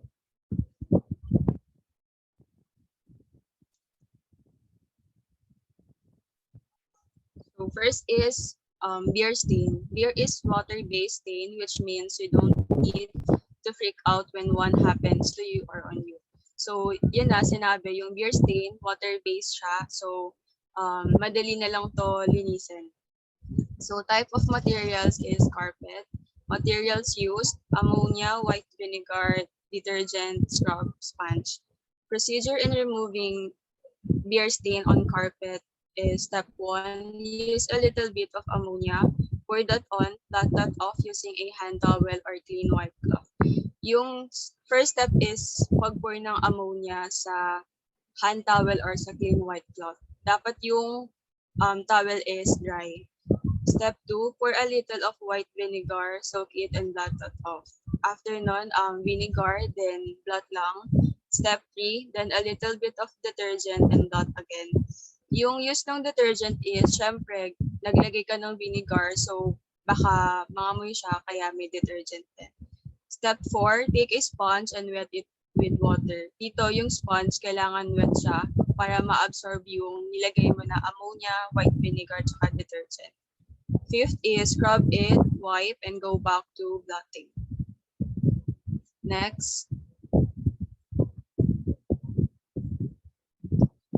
[SPEAKER 6] So first is beer stain. Beer is water-based stain, which means you don't need to freak out when one happens to you or on you. So yun na, sinabi, yung beer stain, water-based siya. So madali na lang to linisin. So type of materials is carpet. Materials used, ammonia, white vinegar, detergent, scrub, sponge. Procedure in removing beer stain on carpet is step 1, use a little bit of ammonia, pour that on, dot that off using a hand towel or clean white cloth. Yung first step is pag-pour ng ammonia sa hand towel or sa clean white cloth. Dapat yung towel is dry. Step 2, pour a little of white vinegar, soak it and blot that off. After nun, vinegar, then blot lang. Step 3, then a little bit of detergent and blot again. Yung use ng detergent is, syempre, naglagay ka ng vinegar, so baka mangamoy siya, kaya may detergent din. Step 4, take a sponge and wet it with water. Dito, yung sponge, kailangan wet siya para ma-absorb yung nilagay mo na ammonia, white vinegar, tsaka detergent. Fifth is scrub it, wipe, and go back to blotting. Next.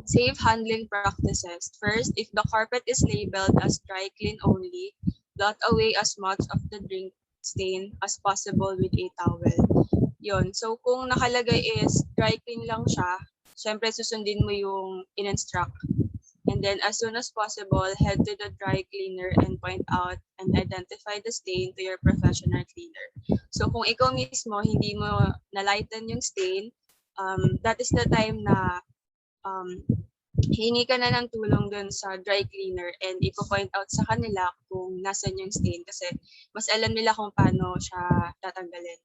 [SPEAKER 6] Safe handling practices. First, if the carpet is labeled as dry clean only, blot away as much of the drink stain as possible with a towel. Yon. So kung nakalagay is dry clean lang siya, syempre susundin mo yung in-instruct. And then as soon as possible, head to the dry cleaner and point out and identify the stain to your professional cleaner. So kung ikaw mismo hindi mo na-lighten yung stain, that is the time na hingi ka na ng tulong dun sa dry cleaner and ipo-point out sa kanila kung nasan yung stain kasi mas alam nila kung paano siya tatanggalin.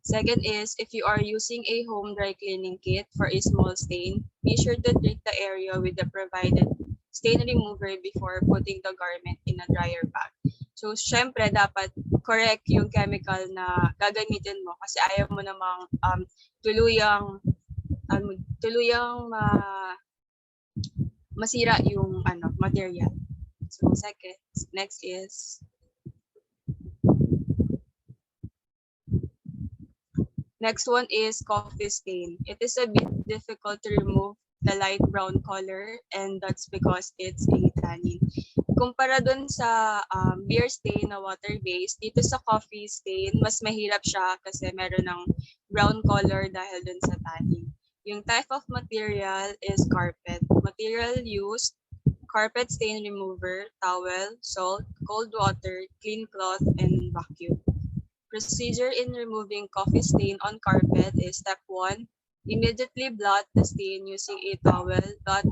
[SPEAKER 6] Second is, if you are using a home dry cleaning kit for a small stain, be sure to treat the area with the provided stain remover before putting the garment in a dryer bag. So, syempre, dapat correct yung chemical na gagamitin mo kasi ayaw mo namang tuluyang masira yung material. So, second, next is next one is coffee stain. It is a bit difficult to remove the light brown color and that's because it's a tannin. Kumpara dun sa beer stain na water-based, dito sa coffee stain, mas mahirap siya kasi meron ng brown color dahil dun sa tannin. Yung type of material is carpet. Material used, carpet stain remover, towel, salt, cold water, clean cloth, and vacuum. Procedure in removing coffee stain on carpet is step 1. Immediately blot the stain using a towel. Blot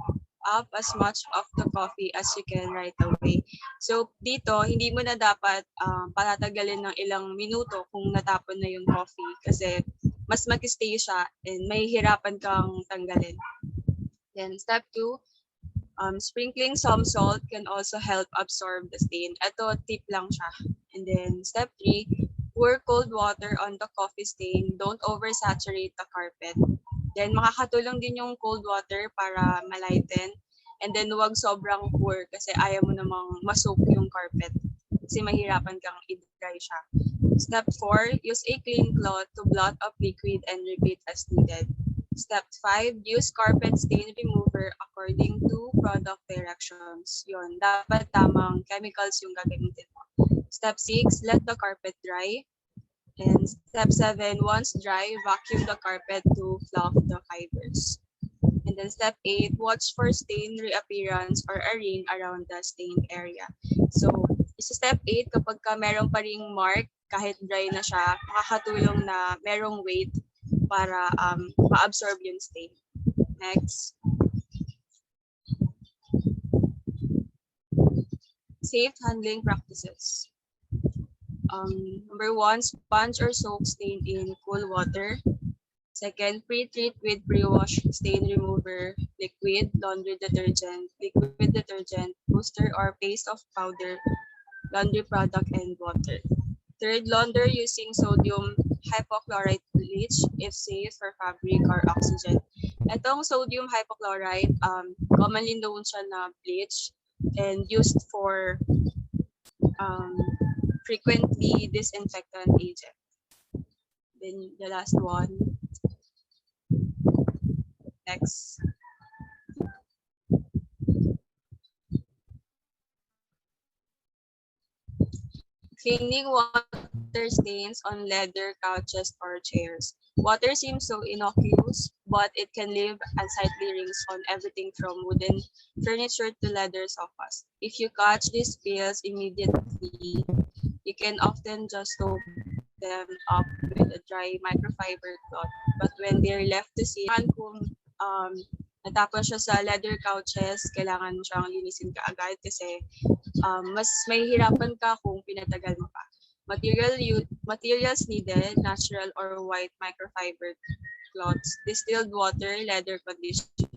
[SPEAKER 6] up as much of the coffee as you can right away. So dito, hindi mo na dapat patatagalin ng ilang minuto kung natapon na yung coffee kasi mas mag-stay siya and may hirapan kang tanggalin. Then step 2, sprinkling some salt can also help absorb the stain. Ito, tip lang siya. And then step 3, pour cold water on the coffee stain. Don't oversaturate the carpet. Then makakatulong din yung cold water para malighten. And then huwag sobrang pour kasi ayaw mo namang ma-soak yung carpet. Kasi mahirapan kang i-dry siya. Step 4, use a clean cloth to blot up liquid and repeat as needed. Step 5, use carpet stain remover according to product directions. Yon, dapat tamang chemicals yung gagamitin mo. Step 6, let the carpet dry. And step 7, once dry, vacuum the carpet to fluff the fibers. And then step 8, watch for stain reappearance or a ring around the stained area. So, sa step 8, kapag ka meron pa ring mark, kahit dry na siya, makakatulong na merong weight para ma-absorb yung stain. Next. Safe handling practices. Number 1, sponge or soak stain in cool water. Second, pre-treat with pre-wash stain remover, liquid, laundry detergent, liquid detergent, booster or paste of powder, laundry product, and water. Third, launder using sodium hypochlorite bleach if safe for fabric or oxygen. Itong sodium hypochlorite, commonly known siya na bleach and used for frequently disinfectant agent. Then the last one, next. Cleaning water stains on leather couches or chairs. Water seems so innocuous, but it can leave unsightly rings on everything from wooden furniture to leather sofas. If you catch these spills immediately, you can often just soak them up with a dry microfiber cloth. But when they're left to sit, kung natapon siya sa leather couches, kailangan mo siyang linisin kaagad kasi mas mahihirapan ka kung pinatagal mo pa. Materials needed, natural or white microfiber cloths, distilled water, leather conditioner.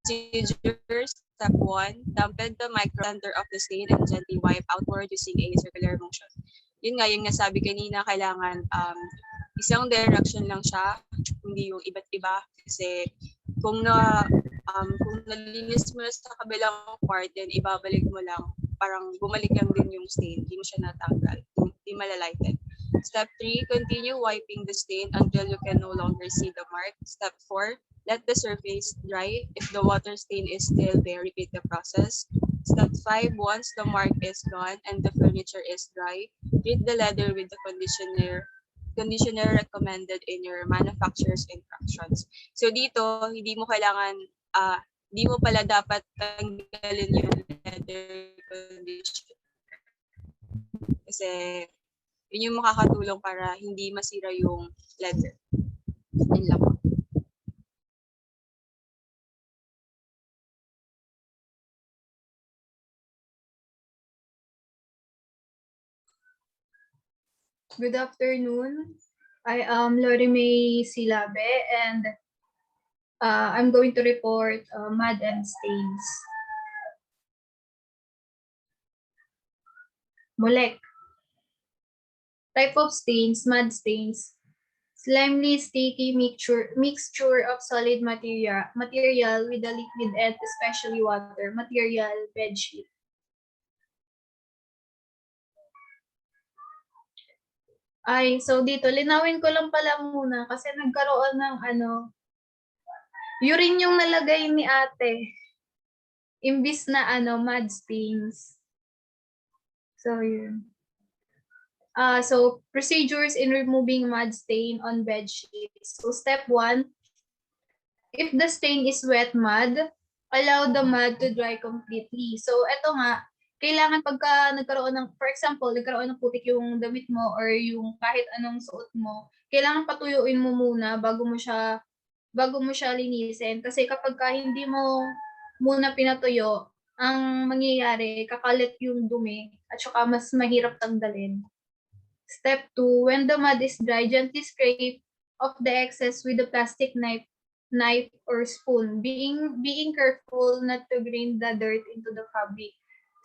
[SPEAKER 6] Procedures. Step 1, dampen the micro of the stain and gently wipe outward using a circular motion. Yun nga, yung nasabi kanina, kailangan isang direction lang siya, hindi yung iba't iba. Kasi kung nalinis mo na sa kabilang part, then ibabalik mo lang, parang bumalik lang din yung stain, hindi mo siya natanggal, hindi malalighten. Step 3, continue wiping the stain until you can no longer see the mark. Step 4, let the surface dry. If the water stain is still there, repeat the process. Step 5, once the mark is gone and the furniture is dry, treat the leather with the conditioner recommended in your manufacturer's instructions. So dito, hindi mo pala dapat tanggalin yung leather conditioner. Kasi yun yung makakatulong para hindi masira yung leather. Yun lang.
[SPEAKER 7] Good afternoon. I am Lori May Silabe and I'm going to report mud and stains. Molek. Type of stains, mud stains. Slimy, sticky mixture of solid material with a liquid and especially water, material, bedsheet. So dito, linawin ko lang pala muna kasi nagkaroon ng urine yung nalagay ni ate. Imbis na mud stains. So yun. So procedures in removing mud stain on bed sheets. So step 1, if the stain is wet mud, allow the mud to dry completely. So eto nga, kailangan pagka nagkaroon ng, for example, nagkaroon ng putik yung damit mo or yung kahit anong suot mo, kailangan patuyuin mo muna bago mo siya linisin. Kasi kapag hindi mo muna pinatuyo, ang mangyayari, kakalat yung dumi at saka mas mahirap tanggalin. Step 2, when the mud is dry, gently scrape off the excess with a plastic knife or spoon, being careful not to grind the dirt into the fabric.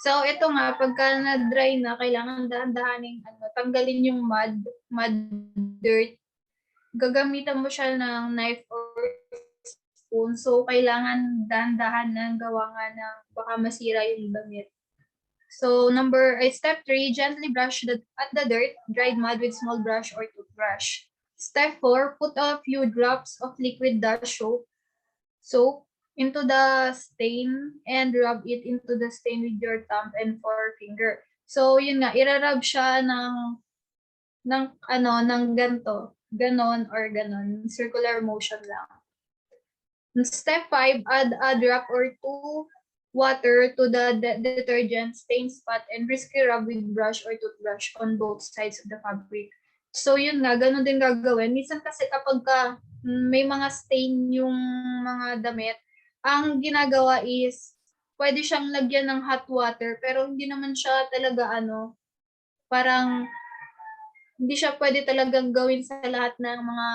[SPEAKER 7] So ito nga, pagka na-dry na, kailangan dahan-dahaning tanggalin yung mud dirt. Gagamitan mo siya ng knife or spoon. So kailangan dahan-dahan na gawa nga na baka masira yung damit. So step 3, gently brush at the dirt, dried mud with small brush or toothbrush. Step 4, put a few drops of liquid dash soap into the stain and rub it into the stain with your thumb and forefinger. So yun nga, irarub siya ng ganto, ganon or ganon, circular motion lang. Step 5, add a drop or 2 water to the detergent stain spot and briskly rub with brush or toothbrush on both sides of the fabric. So yun nga, ganon din gagawin. Minsan kasi kapag may mga stain yung mga damit, ang ginagawa is, pwede siyang lagyan ng hot water, pero hindi naman siya talaga parang hindi siya pwede talagang gawin sa lahat ng mga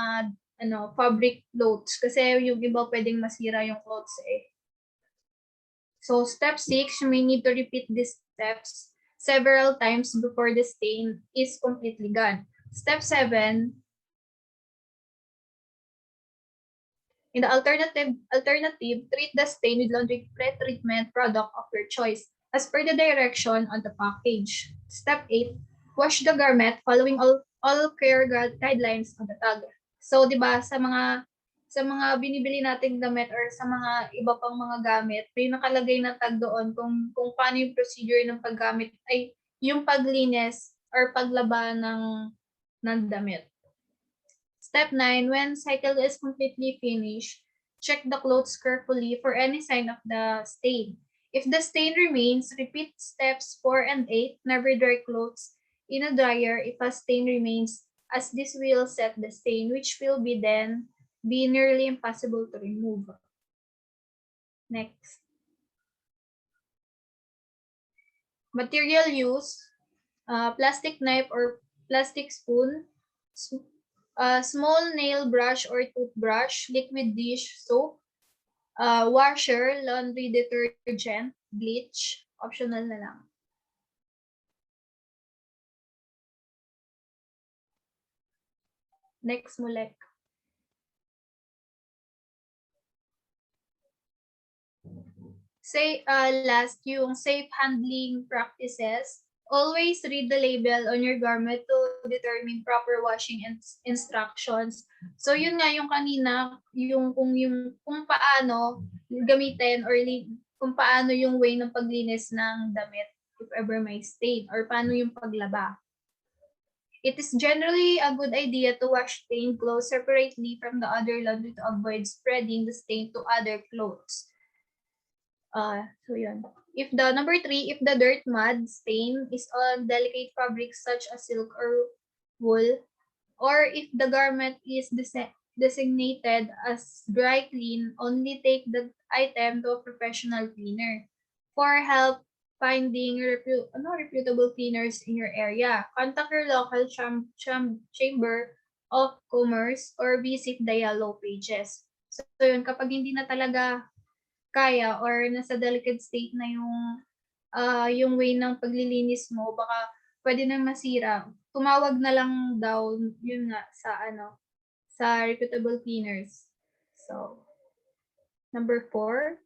[SPEAKER 7] fabric clothes kasi yung iba pwedeng masira yung clothes eh. So step 6, you may need to repeat these steps several times before the stain is completely gone. Step 7, in the alternative, treat the stain with laundry pre-treatment product of your choice as per the direction on the package. Step 8, wash the garment following all care guidelines on the tag. So, 'di ba, sa mga binibili nating damit or sa mga iba pang mga gamit, may nakalagay na tag doon kung paano yung procedure ng paggamit ay yung paglinis or paglaba ng damit. Step 9, when cycle is completely finished, check the clothes carefully for any sign of the stain. If the stain remains, repeat steps 4 and 8. Never dry clothes in a dryer if a stain remains, as this will set the stain, which will be nearly impossible to remove. Next. Material use, plastic knife or plastic spoon, small nail brush or toothbrush, liquid dish soap, washer, laundry detergent, bleach, optional na lang. Next, Mulek. Last, yung safe handling practices. Always read the label on your garment to determine proper washing instructions. So yun nga yung kanina, kung paano gamitin or kung paano yung way ng paglinis ng damit if ever may stain or paano yung paglaba. It is generally a good idea to wash stained clothes separately from the other laundry to avoid spreading the stain to other clothes. So yun. Number 3, if the dirt, mud, stain is on delicate fabrics such as silk or wool, or if the garment is designated as dry clean, only take the item to a professional cleaner. For help finding reputable cleaners in your area, contact your local chamber of commerce or visit the yellow pages. So yun, kapag hindi na talaga kaya or nasa delicate state na yung way ng paglilinis mo, baka pwede nang masira, tumawag na lang daw yun nga sa reputable cleaners. So, number 4,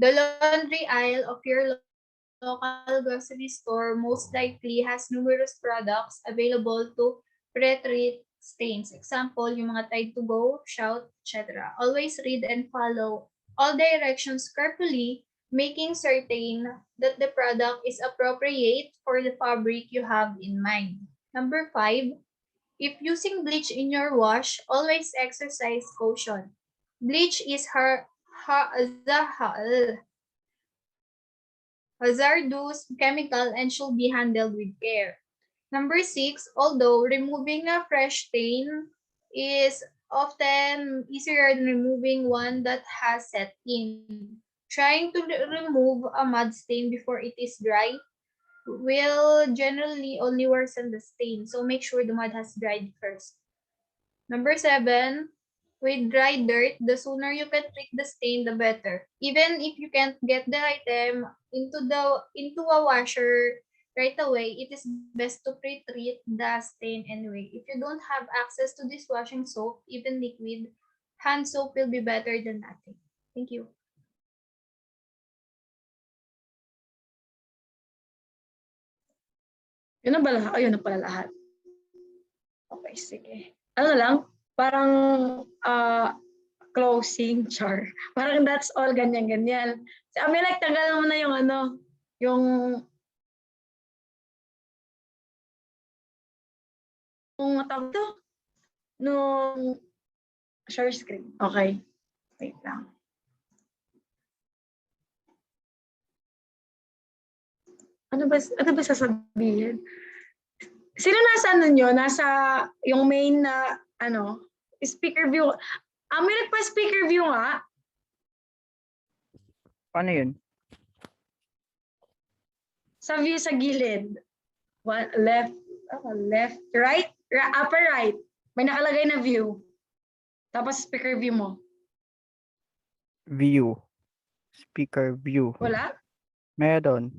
[SPEAKER 7] the laundry aisle of your local grocery store most likely has numerous products available to pre-treat stains. Example, yung mga Tide to Go, Shout, etc. Always read and follow all directions carefully, making certain that the product is appropriate for the fabric you have in mind. Number 5, if using bleach in your wash, always exercise caution. Bleach is hazardous chemical and should be handled with care. Number 6, although removing a fresh stain is often easier than removing one that has set in, trying to remove a mud stain before it is dry will generally only worsen the stain. So make sure the mud has dried first. Number 7, with dry dirt, the sooner you can treat the stain, the better. Even if you can't get the item into a washer right away, it is best to pre-treat the stain anyway. If you don't have access to dishwashing soap, even liquid, hand soap will be better than nothing. Thank you.
[SPEAKER 2] Yun na ba lahat? Ayun na pala lahat. Okay, sige. Ano na lang? Parang closing char. Parang that's all, ganyan-ganyan. Si Amelec, tanggal mo na yung tawag to? Nung share screen. Okay. Wait lang. Ano ba sasabihin? Sino nasa Nasa yung main na speaker view. May nagpa-speaker view nga.
[SPEAKER 4] Paano yun?
[SPEAKER 2] Sa view sa gilid. Left, right, upper right. May nakalagay na view. Tapos speaker view mo.
[SPEAKER 4] View. Speaker view.
[SPEAKER 2] Wala?
[SPEAKER 4] Meron.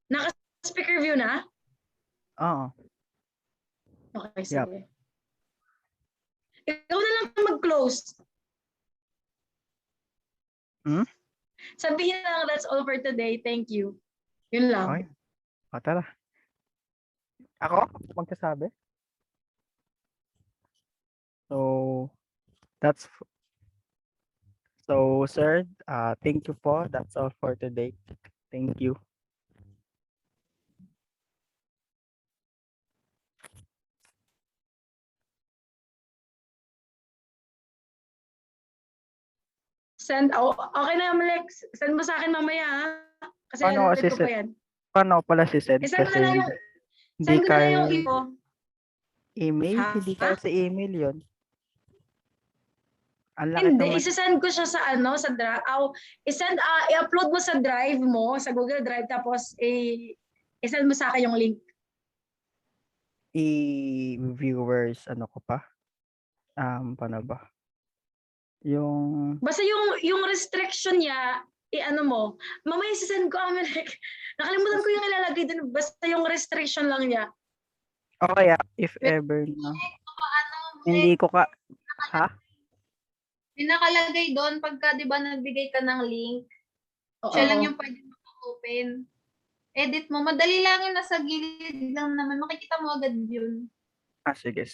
[SPEAKER 2] Naka-speaker view na?
[SPEAKER 4] Oo.
[SPEAKER 2] Okay,
[SPEAKER 4] Yup.
[SPEAKER 2] sige. Ikaw na lang mag-close.
[SPEAKER 4] Hmm?
[SPEAKER 2] Sabihin lang, that's all for today. Thank you. Yun lang.
[SPEAKER 4] Okay. O, tara. Ako? Magsasabi? So, sir, thank you po. That's all for today. Thank you.
[SPEAKER 2] Send, okay na, Alex. Send mo sa akin mamaya, ha? Kasi
[SPEAKER 4] Paano
[SPEAKER 2] edit ko
[SPEAKER 4] kasi
[SPEAKER 2] pa yan.
[SPEAKER 4] Paano pala si Send?
[SPEAKER 2] Send ko
[SPEAKER 4] Kasi
[SPEAKER 2] na lang yung,
[SPEAKER 4] hindi
[SPEAKER 2] send ko na lang
[SPEAKER 4] kaya
[SPEAKER 2] yung info.
[SPEAKER 4] email.
[SPEAKER 2] Ha?
[SPEAKER 4] Hindi kaya sa email yon. Ang laki
[SPEAKER 2] Hindi,
[SPEAKER 4] naman.
[SPEAKER 2] isasend ko siya sa sa drive. I-upload mo sa drive mo, sa Google Drive, tapos i-send mo sa akin yung link.
[SPEAKER 4] I-viewers, ano ko pa? Paano ba? Yung,
[SPEAKER 2] Basta yung restriction niya, i-ano mo. Mamaya isasend ko, like, nakalimutan ko yung ilalagay dun. Basta yung restriction lang niya.
[SPEAKER 4] okay, if ever na. Hindi ko ha?
[SPEAKER 7] May nakalagay doon pagka, di ba, nagbigay ka ng link, siya lang yung pwede open. Edit mo. Madali lang yun, nasa gilid lang naman. Makikita mo agad yun.
[SPEAKER 4] Sige.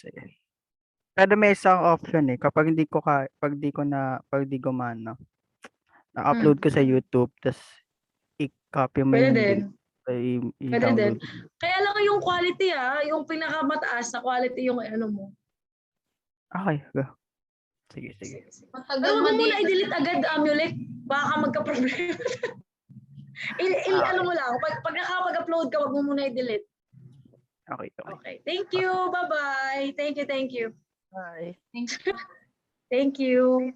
[SPEAKER 4] Pero may isang option kapag pag di gumana, na-upload ko sa YouTube, tas i-copy mo
[SPEAKER 2] Pwede
[SPEAKER 4] yung
[SPEAKER 2] din.
[SPEAKER 4] link.
[SPEAKER 2] Pwede din.
[SPEAKER 4] I-download.
[SPEAKER 2] Kaya lang yung quality yung pinakamataas na quality yung ano mo.
[SPEAKER 4] Okay, go. Sige.
[SPEAKER 7] Matagal
[SPEAKER 2] Pero huwag mo muna
[SPEAKER 7] ma-date.
[SPEAKER 2] i-delete agad, Amulek. Baka magka-problema. Ano mo lang, pag nakapag-upload ka, huwag mo muna i-delete.
[SPEAKER 4] Okay.
[SPEAKER 2] Okay. Thank you. Bye-bye. Thank you.
[SPEAKER 4] Bye.
[SPEAKER 2] Thank you.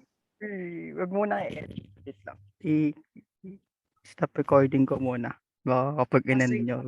[SPEAKER 4] Wag muna edit lang. I-stop recording ko muna. Baka kapag
[SPEAKER 2] Ah,
[SPEAKER 4] inan
[SPEAKER 2] sige.
[SPEAKER 4] nyo.